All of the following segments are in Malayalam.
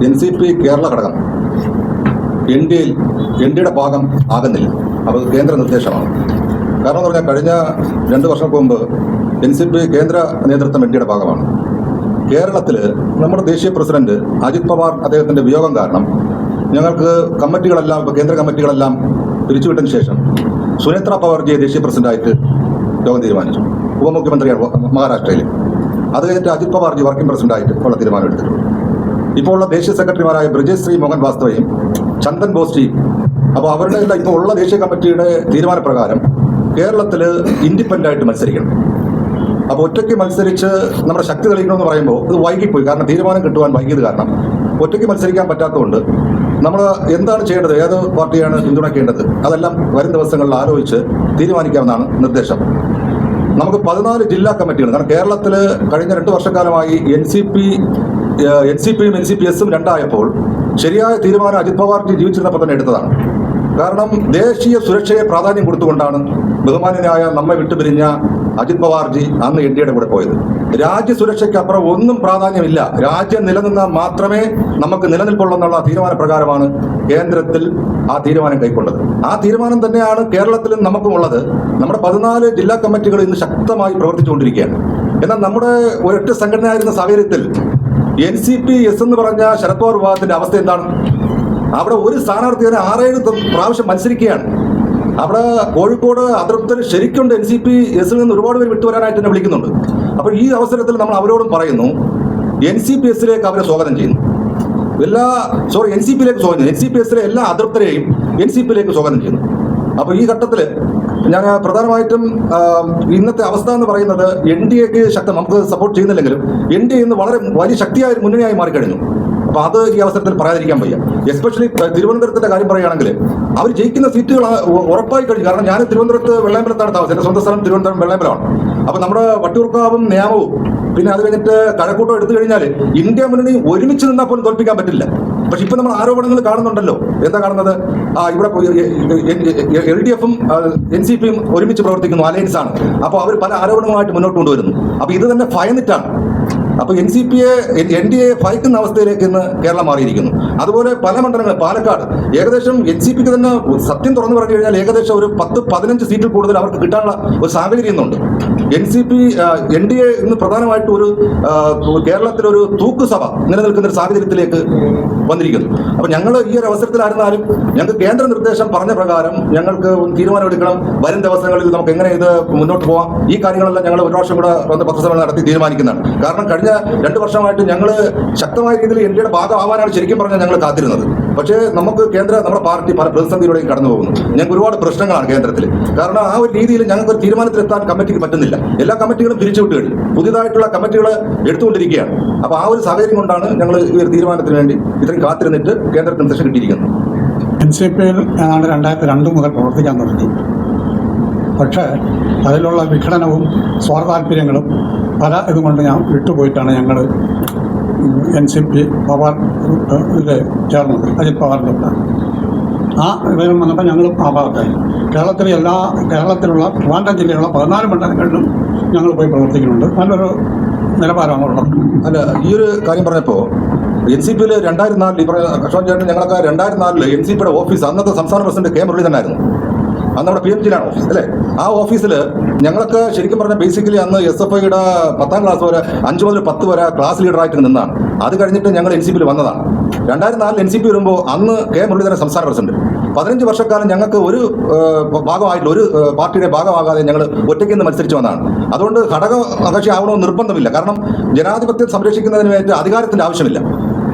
NCP കേരള ഘടകം എൻ ഡിയുടെ ഭാഗം ആകുന്നില്ല. അപ്പോൾ കേന്ദ്ര നിർദ്ദേശമാണ്. കാരണം എന്ന് പറഞ്ഞാൽ കഴിഞ്ഞ 2 വർഷം മുമ്പ് NCP കേന്ദ്ര നേതൃത്വം എൻ ഡിയുടെ ഭാഗമാണ്. കേരളത്തിൽ നമ്മുടെ ദേശീയ പ്രസിഡന്റ് അജിത് പവാർ അദ്ദേഹത്തിൻ്റെ വിയോഗം കാരണം ഞങ്ങൾക്ക് കമ്മിറ്റികളെല്ലാം കേന്ദ്ര കമ്മിറ്റികളെല്ലാം പിരിച്ചുവിട്ടതിന് ശേഷം സുനേത്ര പവാർജിയെ ദേശീയ പ്രസിഡന്റായിട്ട് യോഗം തീരുമാനിച്ചു. ഉപമുഖ്യമന്ത്രിയാണ് മഹാരാഷ്ട്രയിൽ. അത് കഴിഞ്ഞിട്ട് അജിത് പവാർജി വർക്കിംഗ് പ്രസിഡന്റായിട്ട് ഉള്ള തീരുമാനം എടുത്തിട്ടുണ്ട്. ഇപ്പോൾ ഉള്ള ദേശീയ സെക്രട്ടറിമാരായ ബ്രിജേശ്രീ മോഹൻ വാസ്തവയും ചന്ദൻ ബോസ്റ്റിയും. അപ്പോൾ അവരുടെ എല്ലാം ഇപ്പോൾ ഉള്ള ദേശീയ കമ്മിറ്റിയുടെ തീരുമാനപ്രകാരം കേരളത്തിൽ ഇൻഡിപെൻഡൻ്റ് ആയിട്ട് മത്സരിക്കണം. അപ്പോൾ ഒറ്റയ്ക്ക് മത്സരിച്ച് നമ്മുടെ ശക്തി തെളിയിക്കണമെന്ന് പറയുമ്പോൾ ഇത് വൈകിപ്പോയി. കാരണം തീരുമാനം കിട്ടുവാൻ വൈകിയത് കാരണം ഒറ്റയ്ക്ക് മത്സരിക്കാൻ പറ്റാത്തതുകൊണ്ട് നമ്മൾ എന്താണ് ചെയ്യേണ്ടത്, ഏത് പാർട്ടിയാണ് പിന്തുണയ്ക്കേണ്ടത്, അതെല്ലാം വരും ദിവസങ്ങളിൽ ആലോചിച്ച് തീരുമാനിക്കാമെന്നാണ് നിർദ്ദേശം. നമുക്ക് 14 ജില്ലാ കമ്മിറ്റികൾ, കാരണം കേരളത്തിൽ കഴിഞ്ഞ 2 വർഷക്കാലമായി NCPയും NCPSും രണ്ടായപ്പോൾ ശരിയായ തീരുമാനം അജിത് പവാർജി ജീവിച്ചിരുന്നപ്പോൾ തന്നെ എടുത്തതാണ്. കാരണം ദേശീയ സുരക്ഷയെ പ്രാധാന്യം കൊടുത്തുകൊണ്ടാണ് ബഹുമാന്യനായ നമ്മെ വിട്ടുപിരിഞ്ഞ അജിത് പവാർജി അന്ന് എൻ ഡിയുടെ കൂടെ പോയത്. രാജ്യസുരക്ഷയ്ക്കപ്പുറം ഒന്നും പ്രാധാന്യമില്ല. രാജ്യം നിലനിന്നാൽ മാത്രമേ നമുക്ക് നിലനിൽപ്പുള്ളൂ എന്നുള്ള തീരുമാനപ്രകാരമാണ് കേന്ദ്രത്തിൽ ആ തീരുമാനം കൈക്കൊണ്ടത്. ആ തീരുമാനം തന്നെയാണ് കേരളത്തിലും നമുക്കുമുള്ളത്. നമ്മുടെ 14 ജില്ലാ കമ്മിറ്റികൾ ഇന്ന് ശക്തമായി പ്രവർത്തിച്ചുകൊണ്ടിരിക്കുകയാണ്. എന്നാൽ നമ്മുടെ ഒരൊറ്റ സംഘടനയായിരുന്ന സാഹചര്യത്തിൽ NCPS എന്ന് പറഞ്ഞ ശരത് പവാർ വിഭാഗത്തിന്റെ അവസ്ഥ എന്താണ്? അവിടെ ഒരു സ്ഥാനാർത്ഥിയെ 6-7 പ്രാവശ്യം മത്സരിക്കുകയാണ്. അവിടെ കോഴിക്കോട് അതൃപ്തർ ശരിക്കുണ്ട്. NCPSൽ നിന്ന് ഒരുപാട് പേര് വിട്ടുവരാനായിട്ട് തന്നെ വിളിക്കുന്നുണ്ട്. അപ്പോൾ ഈ അവസരത്തിൽ നമ്മൾ അവരോടും പറയുന്നു, NCPSലേക്ക് അവരെ സ്വാഗതം ചെയ്യുന്നു. NCPയിലേക്ക് സ്വാഗതം ചെയ്യുന്നു. NCPSലെ എല്ലാ അതൃപ്തരെയും NCPയിലേക്ക് സ്വാഗതം ചെയ്യുന്നു. അപ്പോൾ ഈ ഘട്ടത്തിൽ ഞാൻ പ്രധാനമായിട്ടും ഇന്നത്തെ അവസ്ഥ എന്ന് പറയുന്നത് NDAക്ക് നമുക്ക് സപ്പോർട്ട് ചെയ്യുന്നില്ലെങ്കിലും NDA ഇന്ന് വളരെ വലിയ ശക്തിയായ മുന്നണിയായി മാറിക്കഴിഞ്ഞു. അപ്പോൾ അത് ഈ അവസരത്തിൽ പറയാതിരിക്കാൻ വയ്യ. എസ്പെഷ്യലി തിരുവനന്തപുരത്തിന്റെ കാര്യം പറയുകയാണെങ്കിൽ അവർ ജയിക്കുന്ന സീറ്റുകൾ ഉറപ്പായി കഴിഞ്ഞു. കാരണം ഞാൻ തിരുവനന്തപുരത്ത് വെള്ളയമ്പലത്താണ് താമസം. എൻ്റെ സ്വന്തം സ്ഥലം തിരുവനന്തപുരം വെള്ളയമ്പലമാണ്. അപ്പോൾ നമ്മുടെ വട്ടിയൂർക്കാവും നിയമവും പിന്നെ അത് കഴിഞ്ഞിട്ട് കഴക്കൂട്ടം എടുത്തു കഴിഞ്ഞാൽ ഇന്ത്യ മുന്നണി ഒരുമിച്ച് നിന്നാൽ പോലും തോൽപ്പിക്കാൻ പറ്റില്ല. പക്ഷെ ഇപ്പം നമ്മൾ ആരോപണങ്ങൾ കാണുന്നുണ്ടല്ലോ. എന്താ കാണുന്നത്? ഇവിടെ LDFും NCPയും ഒരുമിച്ച് പ്രവർത്തിക്കുന്നു, അലയൻസ് ആണ്. അപ്പോൾ അവർ പല ആരോപണങ്ങളുമായിട്ട് മുന്നോട്ട് കൊണ്ടുവരുന്നു. അപ്പോൾ ഇത് തന്നെ ഭയന്നിട്ടാണ്. അപ്പോൾ NDA ഭയക്കുന്ന അവസ്ഥയിലേക്ക് ഇന്ന് കേരളം മാറിയിരിക്കുന്നു. അതുപോലെ പല മണ്ഡലങ്ങൾ, പാലക്കാട് ഏകദേശം NCPക്ക് തന്നെ സത്യം തുറന്നു പറഞ്ഞു കഴിഞ്ഞാൽ ഏകദേശം ഒരു 10-15 സീറ്റിൽ കൂടുതൽ അവർക്ക് കിട്ടാനുള്ള ഒരു സാഹചര്യം ഇന്നുണ്ട്. NDA ഇന്ന് പ്രധാനമായിട്ടും ഒരു കേരളത്തിലൊരു തൂക്കുസഭ നിലനിൽക്കുന്ന ഒരു സാഹചര്യത്തിലേക്ക് വന്നിരിക്കുന്നു. അപ്പോൾ ഞങ്ങൾ ഈ ഒരു അവസരത്തിലായിരുന്നാലും ഞങ്ങൾക്ക് കേന്ദ്ര നിർദ്ദേശം പറഞ്ഞ പ്രകാരം ഞങ്ങൾക്ക് തീരുമാനമെടുക്കണം. വരും ദിവസങ്ങളിൽ നമുക്ക് എങ്ങനെ ഇത് മുന്നോട്ട് പോകാം, ഈ കാര്യങ്ങളെല്ലാം ഞങ്ങൾ ഒരു വർഷം കൂടെ പത്രസമ്മേളനം നടത്തി തീരുമാനിക്കുന്നതാണ്. കാരണം കഴിഞ്ഞ 2 വർഷമായിട്ട് ഞങ്ങൾ ശക്തമായ രീതിയിൽ NDAയുടെ ഭാഗമാവാനാണ് ശരിക്കും പറഞ്ഞാൽ ഞങ്ങൾ കാത്തിരുന്നത്. പക്ഷേ നമ്മുടെ പാർട്ടി പല പ്രതിസന്ധിയിലൂടെയും കടന്നു പോകുന്നു. ഞങ്ങൾക്ക് ഒരുപാട് പ്രശ്നങ്ങളാണ് കേന്ദ്രത്തിൽ. കാരണം ആ ഒരു രീതിയിൽ ഞങ്ങൾക്ക് ഒരു തീരുമാനത്തിലെത്താൻ കമ്മിറ്റിക്ക് പറ്റുന്നില്ല. എല്ലാ കമ്മിറ്റികളും പിരിച്ചുവിട്ട് കഴിഞ്ഞു, പുതിയതായിട്ടുള്ള കമ്മിറ്റികൾ എടുത്തുകൊണ്ടിരിക്കുകയാണ്. അപ്പോൾ ആ ഒരു സാഹചര്യം കൊണ്ടാണ് ഞങ്ങൾ ഈ ഒരു തീരുമാനത്തിന് വേണ്ടി ഇത്രയും കാത്തിരുന്നിട്ട് കേന്ദ്ര നിർദ്ദേശം കിട്ടിയിരിക്കുന്നത്. NCPയിൽ ഏതാണ്ട് 2002 മുതൽ പ്രവർത്തിക്കാൻ തുടങ്ങി. പക്ഷേ അതിലുള്ള വിഘടനവും സ്വാർത്ഥാല്പര്യങ്ങളും പല ഇതുകൊണ്ട് ഞാൻ വിട്ടുപോയിട്ടാണ് ഞങ്ങൾ NCP പവാറിൽ ചേർന്നത്. അജിത് പവാറിൻ്റെ കൂടെ ആ വിവരം വന്നപ്പോൾ ഞങ്ങളും ആ ഭാഗത്തായി. കേരളത്തിലുള്ള ട്രിവാൻഡ്രം ജില്ലയിലുള്ള 14 മണ്ഡലങ്ങളിലും ഞങ്ങൾ പോയി പ്രവർത്തിക്കുന്നുണ്ട്. നല്ലൊരു നിലവാരമാണ് ഉള്ളത്. അല്ല, ഈ ഒരു കാര്യം പറഞ്ഞപ്പോൾ NCPയിൽ 2004 ഈ പറഞ്ഞ കർഷകൻ ചേട്ടൻ ഞങ്ങളൊക്കെ 2004 NCPയുടെ ഓഫീസ് അന്നത്തെ സംസ്ഥാന പ്രസിഡന്റ് K മുരളീധരനായിരുന്നു. അന്ന് നമ്മുടെ PMGയിലാണ് ഓഫീസ് അല്ലേ. ആ ഓഫീസിൽ ഞങ്ങളൊക്കെ ശരിക്കും പറഞ്ഞാൽ ബേസിക്കലി അന്ന് SFIയുടെ 10ാം ക്ലാസ് വരെ 5 മുതൽ 10 വരെ ക്ലാസ് ലീഡറായിട്ട് നിന്നാണ്. അത് കഴിഞ്ഞിട്ട് ഞങ്ങൾ NCPയിൽ വന്നതാണ്. 2004 NCP വരുമ്പോൾ അന്ന് K മുരളീധരൻ സംസ്ഥാന പ്രസിഡന്റ്. 15 വർഷക്കാലം ഞങ്ങൾക്ക് ഒരു ഭാഗമായിട്ടില്ല, ഒരു പാർട്ടിയുടെ ഭാഗമാകാതെ ഞങ്ങൾ ഒറ്റയ്ക്ക് നിന്ന് മത്സരിച്ചു വന്നതാണ്. അതുകൊണ്ട് ഘടകകക്ഷി ആവണമെന്ന് നിർബന്ധമില്ല. കാരണം ജനാധിപത്യം സംരക്ഷിക്കുന്നതിന് വേണ്ടി അധികാരത്തിൻ്റെ ആവശ്യമില്ല.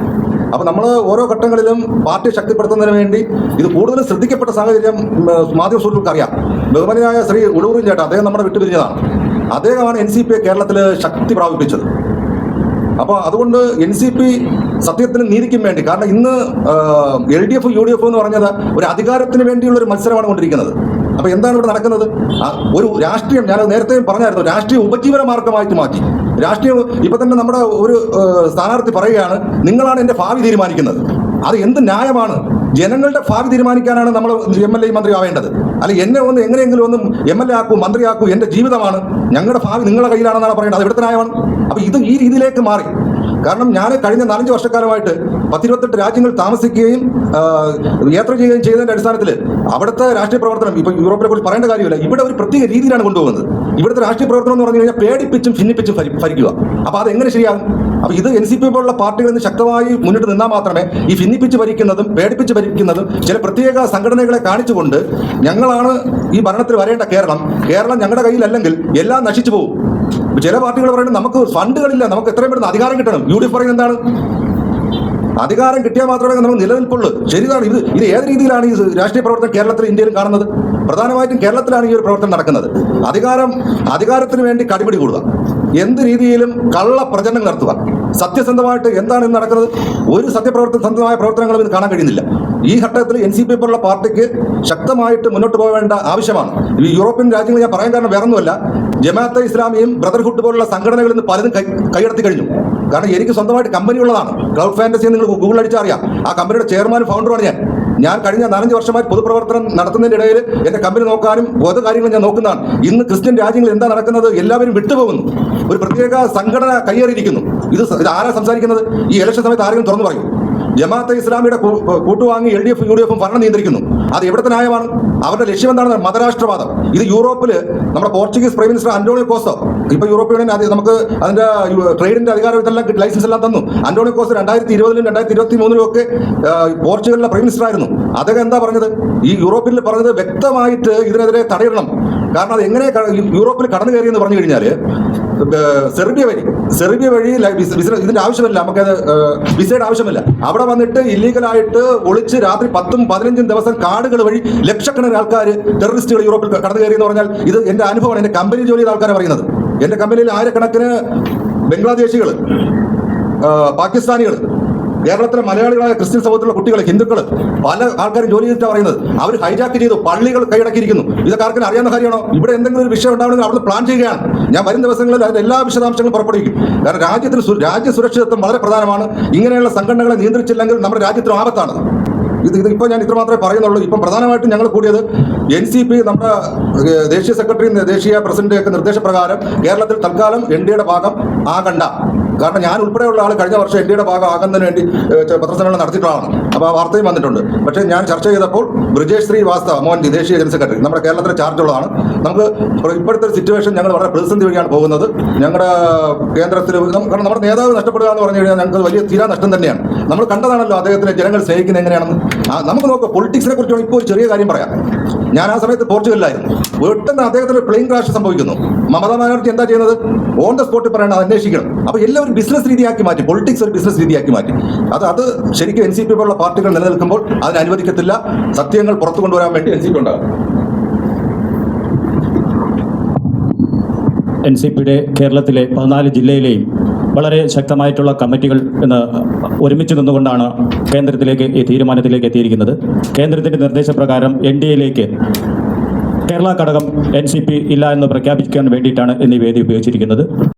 അപ്പോൾ നമ്മൾ ഓരോ ഘട്ടങ്ങളിലും പാർട്ടി ശക്തിപ്പെടുത്തുന്നതിന് വേണ്ടി ഇത് കൂടുതൽ ശ്രദ്ധിക്കപ്പെട്ട സാഹചര്യം മാധ്യമ സുഹൃത്തുക്കൾക്ക് അറിയാം. ബഹുമാന്യനായ ശ്രീ ഉളൂറിൻ ചേട്ടൻ, അദ്ദേഹം നമ്മുടെ വിട്ടുപിരിഞ്ഞതാണ്. അദ്ദേഹമാണ് NCPയെ കേരളത്തിൽ ശക്തി പ്രാപിപ്പിച്ചത്. അപ്പോൾ അതുകൊണ്ട് NCP സത്യത്തിനും നീതിക്കും വേണ്ടി, കാരണം ഇന്ന് LDF UDF എന്ന് പറഞ്ഞത് ഒരു അധികാരത്തിന് വേണ്ടിയുള്ള ഒരു മത്സരമാണ് കൊണ്ടിരിക്കുന്നത്. അപ്പോൾ എന്താണ് ഇവിടെ നടക്കുന്നത്? ഒരു രാഷ്ട്രീയം, ഞാൻ നേരത്തെയും പറഞ്ഞായിരുന്നു, രാഷ്ട്രീയ ഉപജീവന മാർഗമായിട്ട് മാറ്റി. രാഷ്ട്രീയം ഇപ്പം തന്നെ നമ്മുടെ ഒരു സ്ഥാനാർത്ഥി പറയുകയാണ്, നിങ്ങളാണ് എൻ്റെ ഭാവി തീരുമാനിക്കുന്നത്. അത് എന്ത് ന്യായമാണ്? ജനങ്ങളുടെ ഭാവി തീരുമാനിക്കാനാണ് നമ്മൾ MLA മന്ത്രി ആവേണ്ടത്. അല്ല, എന്നെ എങ്ങനെയെങ്കിലും MLA ആക്കൂ, മന്ത്രിയാക്കൂ, എൻ്റെ ജീവിതമാണ്, ഞങ്ങളുടെ ഭാവി നിങ്ങളുടെ കയ്യിലാണെന്നാണ് പറയേണ്ടത്. അത് ഇവിടുത്തെ ന്യായമാണ്. അപ്പോൾ ഇത് ഈ രീതിയിലേക്ക് മാറി. കാരണം ഞാൻ കഴിഞ്ഞ 4-5 വർഷക്കാലമായിട്ട് 10-28 രാജ്യങ്ങൾ താമസിക്കുകയും യാത്ര ചെയ്യുകയും ചെയ്തതിന്റെ അടിസ്ഥാനത്തിൽ അവിടുത്തെ രാഷ്ട്രീയ പ്രവർത്തനം ഇപ്പൊ യൂറോപ്പിനെ കുറിച്ച് പറയേണ്ട കാര്യമില്ല. ഇവിടെ ഒരു പ്രത്യേക രീതിയിലാണ് കൊണ്ടുപോകുന്നത്. ഇവിടുത്തെ രാഷ്ട്രീയ പ്രവർത്തനം എന്ന് പറഞ്ഞു കഴിഞ്ഞാൽ പേടിപ്പിച്ചും ഭിന്നിപ്പിച്ചും ഭരിക്കുക. അപ്പൊ അത് എങ്ങനെ ശരിയാകും? അപ്പൊ ഇത് NCP പോലുള്ള പാർട്ടികളിൽ നിന്ന് ശക്തമായി മുന്നിട്ട് നിന്നാൽ മാത്രമേ ഈ ഭിന്നിപ്പിച്ച് ഭരിക്കുന്നതും പേടിപ്പിച്ച് ഭരിക്കുന്നതും ചില പ്രത്യേക സംഘടനകളെ കാണിച്ചുകൊണ്ട് ഞങ്ങളാണ് ഈ ഭരണത്തിൽ വരേണ്ട കേരളം ഞങ്ങളുടെ കയ്യിലല്ലെങ്കിൽ എല്ലാം നശിച്ചു പോകും. ചില പാർട്ടികൾ പറയുന്നത് നമുക്ക് ഫണ്ടുകളില്ല, നമുക്ക് എത്രയും പെട്ടെന്ന് അധികാരം കിട്ടണം. UDF പറയുന്നത് എന്താണ്? അധികാരം കിട്ടിയാൽ മാത്രമേ നമുക്ക് നിലനിൽപ്പുള്ളൂ. ശരിയാണ്. ഇത് ഏത് രീതിയിലാണ് ഈ രാഷ്ട്രീയ പ്രവർത്തനം കേരളത്തിലും ഇന്ത്യയിലും കാണുന്നത്? പ്രധാനമായിട്ടും കേരളത്തിലാണ് ഈ ഒരു പ്രവർത്തനം നടക്കുന്നത്. അധികാരത്തിന് വേണ്ടി കടിപിടി കൂടുക, എന്ത് രീതിയിലും കള്ള പ്രചരണം നടത്തുക. സത്യസന്ധമായിട്ട് എന്താണ് ഇന്ന് നടക്കുന്നത്? ഒരു സത്യസന്ധമായ പ്രവർത്തനങ്ങളും ഇത് കാണാൻ കഴിയുന്നില്ല. ഈ ഘട്ടത്തിൽ NCP പോലുള്ള പാർട്ടിക്ക് ശക്തമായിട്ട് മുന്നോട്ട് പോകേണ്ട ആവശ്യമാണ്. ഈ യൂറോപ്യൻ രാജ്യങ്ങൾ ഞാൻ പറയാൻ കാരണം വേറൊന്നുമല്ല, ജമാഅത്തെ ഇസ്ലാമിയും ബ്രദർഹുഡ് പോലുള്ള സംഘടനകളിൽ നിന്ന് പലതും കൈയടത്തി കഴിഞ്ഞു. കാരണം എനിക്ക് സ്വന്തമായിട്ട് കമ്പനി ഉള്ളതാണ്. ക്ലൗഡ് ഫാന്റസി നിങ്ങൾ ഗൂഗിൾ അടിച്ചറിയാം. ആ കമ്പനിയുടെ ചെയർമാനും ഫൗണ്ടറുമാണ് ഞാൻ കഴിഞ്ഞ 4-5 വർഷമായി പൊതുപ്രവർത്തനം നടത്തുന്നതിനിടയിൽ എന്റെ കമ്പനി നോക്കാനും പൊതു കാര്യങ്ങൾ ഞാൻ നോക്കുന്നതാണ്. ഇന്ന് ക്രിസ്ത്യൻ രാജ്യങ്ങളിൽ എന്താ നടക്കുന്നത്? എല്ലാവരും വിട്ടുപോകുന്നു. ഒരു പ്രത്യേക സംഘടന കയ്യേറിയിരിക്കുന്നു. ഇത് ആരാ സംസാരിക്കുന്നത്? ഈ ഇലക്ഷൻ സമയത്ത് ആരെങ്കിലും തുറന്നു പറയും? ജമാഅത്തെ ഇസ്ലാമിയുടെ കൂട്ടുവാങ്ങി LDF UDF ഭരണം നിയന്ത്രിക്കുന്നു. അത് എവിടുത്തെ ന്യായമാണ്? അവരുടെ ലക്ഷ്യം എന്താണ്? മതരാഷ്ട്രവാദം. ഇത് യൂറോപ്പില് നമ്മുടെ പോർച്ചുഗീസ് പ്രൈം മിനിസ്റ്റർ അന്റോണിയോ കോസ്റ്റോ, ഇപ്പൊ യൂറോപ്യൻ യൂണിയൻ നമുക്ക് അതിന്റെ ട്രേഡിന്റെ അധികാരം ഇതെല്ലാം ലൈസൻസ് എല്ലാം തന്നു. അന്റോണിയോ കോസ്റ്റോ 2020-ലും 2023-ലും ഒക്കെ പോർച്ചുഗലിലെ പ്രൈം മിനിസ്റ്റർ ആയിരുന്നു. അദ്ദേഹം എന്താ പറഞ്ഞത്? ഈ യൂറോപ്പിൽ പറഞ്ഞത് വ്യക്തമായിട്ട് ഇതിനെതിരെ തടയിടണം. കാരണം അത് എങ്ങനെ യൂറോപ്പിൽ കടന്നു കയറിയെന്ന് പറഞ്ഞു കഴിഞ്ഞാൽ സെർബിയ വഴി ഇതിന്റെ ആവശ്യമില്ല, നമുക്കത് വിസയുടെ ആവശ്യമില്ല. അവിടെ വന്നിട്ട് ഇല്ലീഗലായിട്ട് ഒളിച്ച് രാത്രി 10-15 ദിവസം കാടുകൾ വഴി ലക്ഷക്കണക്കിന് ആൾക്കാർ ടെററിസ്റ്റുകൾ യൂറോപ്പിൽ കടന്നു കയറി എന്ന് പറഞ്ഞാൽ ഇത് എന്റെ അനുഭവമാണ്. എന്റെ കമ്പനിയിൽ ജോലി ചെയ്ത ആൾക്കാരെ പറയുന്നത്. എന്റെ കമ്പനിയിൽ ആയിരക്കണക്കിന് ബംഗ്ലാദേശികൾ, പാകിസ്ഥാനികൾ, കേരളത്തിലെ മലയാളികളായ ക്രിസ്ത്യൻ സമൂഹത്തിലുള്ള കുട്ടികൾ, ഹിന്ദുക്കൾ, പല ആൾക്കാരും ജോലി ചെയ്തിട്ടാണ് പറയുന്നത്. അവർ ഹൈജാക്ക് ചെയ്തു, പള്ളികൾ കൈയടക്കിയിരിക്കുന്നു. ഇതൊക്കെ ആർക്കും അറിയാവുന്ന കാര്യമാണോ? ഇവിടെ എന്തെങ്കിലും ഒരു വിഷയം ഉണ്ടാവണമെങ്കിൽ അവിടെ പ്ലാൻ ചെയ്യുകയാണ്. ഞാൻ വരും ദിവസങ്ങളിൽ അതിന്റെ എല്ലാ വിശദാംശങ്ങളും പുറപ്പെടുവിക്കും. കാരണം രാജ്യ സുരക്ഷിതത്വം വളരെ പ്രധാനമാണ്. ഇങ്ങനെയുള്ള സംഘടനകളെ നിയന്ത്രിച്ചില്ലെങ്കിൽ നമ്മുടെ രാജ്യത്തിന് ആപത്താണ്. ഇതിപ്പോൾ ഞാൻ ഇത്ര മാത്രമേ പറയുന്നുള്ളൂ. ഇപ്പം പ്രധാനമായിട്ടും ഞങ്ങൾ കൂടിയത് NCP നമ്മുടെ ദേശീയ സെക്രട്ടറി, ദേശീയ പ്രസിഡന്റ് ഒക്കെ നിർദ്ദേശപ്രകാരം കേരളത്തിൽ തൽക്കാലം NDAയുടെ ഭാഗം ആകണ്ട. കാരണം ഞാൻ ഉൾപ്പെടെയുള്ള ആൾ കഴിഞ്ഞ വർഷം NDAയുടെ ഭാഗം ആകുന്നതിന് വേണ്ടി പത്രസമ്മേളനം നടത്തിയിട്ടുള്ളതാണ്. അപ്പോൾ ആ വാർത്തയും വന്നിട്ടുണ്ട്. പക്ഷേ ഞാൻ ചർച്ച ചെയ്തപ്പോൾ ബ്രിജേഷ് ശ്രീവാസ്തവ മോഹൻ, ദേശീയ ജനറൽ സെക്രട്ടറി, നമ്മുടെ കേരളത്തിലെ ചാർജുള്ളതാണ്. നമുക്ക് ഇപ്പോഴത്തെ ഒരു സിറ്റുവേഷൻ ഞങ്ങൾ വളരെ പ്രതിസന്ധി വഴിയാണ് പോകുന്നത്. ഞങ്ങളുടെ കേന്ദ്രത്തിൽ കാരണം നമ്മുടെ നേതാവ് നഷ്ടപ്പെടുക എന്ന് പറഞ്ഞു കഴിഞ്ഞാൽ ഞങ്ങൾക്ക് വലിയ തീരാ നഷ്ടം തന്നെയാണ്. നമ്മൾ കണ്ടതാണല്ലോ അദ്ദേഹത്തിനെ ജനങ്ങൾ സ്നേഹിക്കുന്നത് എങ്ങനെയാണെന്ന്. നമുക്ക് നോക്കുക. പൊളിറ്റിക്സിനെ കുറിച്ച് ഇപ്പോൾ ഒരു ചെറിയ കാര്യം പറയാം. ഞാൻ ആ സമയത്ത് പോർച്ചുഗലിലായിരുന്നു. പെട്ടെന്ന് അദ്ദേഹത്തിന് പ്ലെയിൻ ക്രാഷ് സംഭവിക്കുന്നു. മമതാ ബാനർജി എന്താ ചെയ്യുന്നത്? ഓൺ ദ സ്പോട്ടിൽ പറയണം, അത് അന്വേഷിക്കണം. അപ്പോൾ എല്ലാവരും ബിസിനസ് രീതിയാക്കി മാറ്റി, പൊളിറ്റിക്സ് ഒരു ബിസിനസ് രീതിയാക്കി മാറ്റി. അത് ശരിക്കും NCP പോലുള്ള പാർട്ടികൾ നിലനിൽക്കുമ്പോൾ അതിന് അനുവദിക്കത്തില്ല. സത്യങ്ങൾ പുറത്തു കൊണ്ടുവരാൻ വേണ്ടി NCP ഉണ്ടാകും. NCPയുടെ കേരളത്തിലെ 14 ജില്ലയിലെയും വളരെ ശക്തമായിട്ടുള്ള കമ്മിറ്റികൾ ഇന്ന് ഒരുമിച്ച് നിന്നുകൊണ്ടാണ് കേന്ദ്രത്തിലേക്ക് ഈ തീരുമാനത്തിലേക്ക് എത്തിയിരിക്കുന്നത്. കേന്ദ്രത്തിൻ്റെ നിർദ്ദേശപ്രകാരം NDAയിലേക്ക് കേരള ഘടകം NCP ഇല്ല എന്ന് പ്രഖ്യാപിക്കാൻ വേണ്ടിയിട്ടാണ് ഇന്ന് ഈ വേദി ഉപയോഗിച്ചിരിക്കുന്നത്.